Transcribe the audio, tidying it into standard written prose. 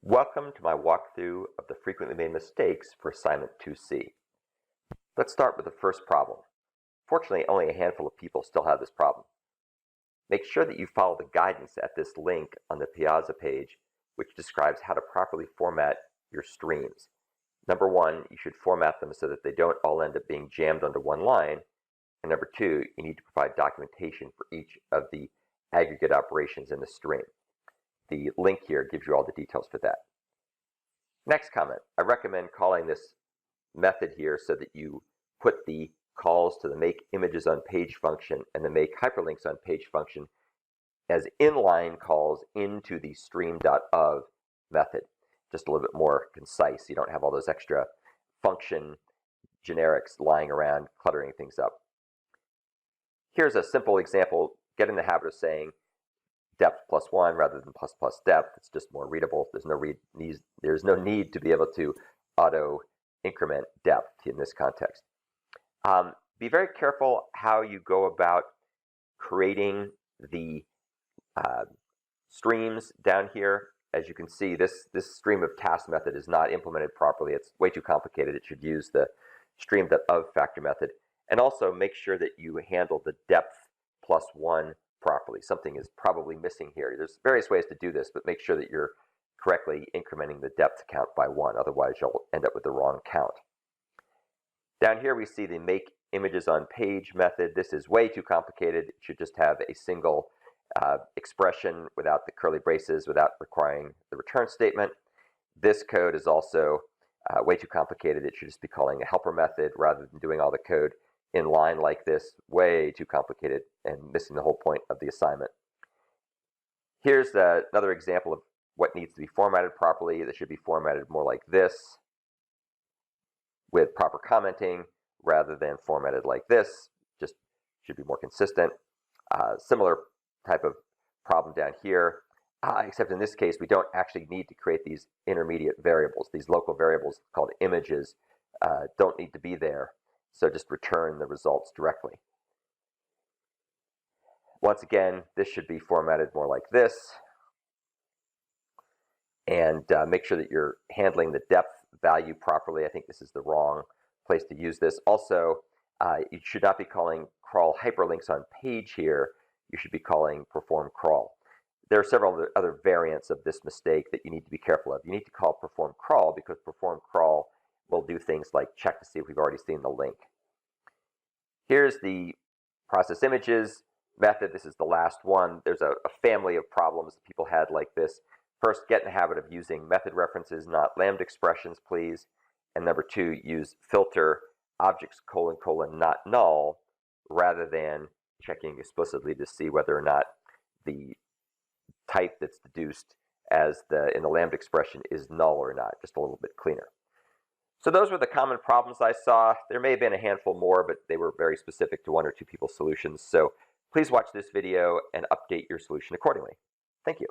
Welcome to my walkthrough of the frequently made mistakes for assignment 2C. Let's start with the first problem. Fortunately, only a handful of people still have this problem. Make sure that you follow the guidance at this link on the Piazza page, which describes how to properly format your streams. Number one, you should format them so that they don't all end up being jammed onto one line. And number two, you need to provide documentation for each of the aggregate operations in the stream. The link here gives you all the details for that. Next comment, I recommend calling this method here so that you put the calls to the make images on page function and the make hyperlinks on page function as inline calls into the stream.of method. Just a little bit more concise. You don't have all those extra function generics lying around cluttering things up. Here's a simple example. Get in the habit of saying depth +1 rather than ++ depth. It's just more readable. There's no need to be able to auto increment depth in this context. Be very careful how you go about creating the streams down here. As you can see, this stream of task method is not implemented properly. It's way too complicated. It should use the stream.of factor method. And also make sure that you handle the depth +1 properly. Something is probably missing here. There's various ways to do this, but make sure that you're correctly incrementing the depth count by 1. Otherwise, you'll end up with the wrong count. Down here, we see the make images on page method. This is way too complicated. It should just have a single expression without the curly braces, without requiring the return statement. This code is also way too complicated. It should just be calling a helper method rather than doing all the code in line like this. Way too complicated and missing the whole point of the assignment. Here's another example of what needs to be formatted properly. This should be formatted more like this with proper commenting rather than formatted like this. Just should be more consistent. Similar type of problem down here, except in this case we don't actually need to create these intermediate variables. These local variables called images don't need to be there. So just return the results directly. Once again, this should be formatted more like this. And make sure that you're handling the depth value properly. I think this is the wrong place to use this. Also, you should not be calling crawl hyperlinks on page here. You should be calling perform crawl. There are several other variants of this mistake that you need to be careful of. You need to call perform crawl because perform crawl will do things like check to see if we've already seen the link. Here's the process images method. This is the last one. There's a family of problems that people had like this. First, get in the habit of using method references, not lambda expressions, please. And number two, use filter objects : not null, rather than checking explicitly to see whether or not the type that's deduced as in the lambda expression is null or not. Just a little bit cleaner. So those were the common problems I saw. There may have been a handful more, but they were very specific to 1 or 2 people's solutions. So please watch this video and update your solution accordingly. Thank you.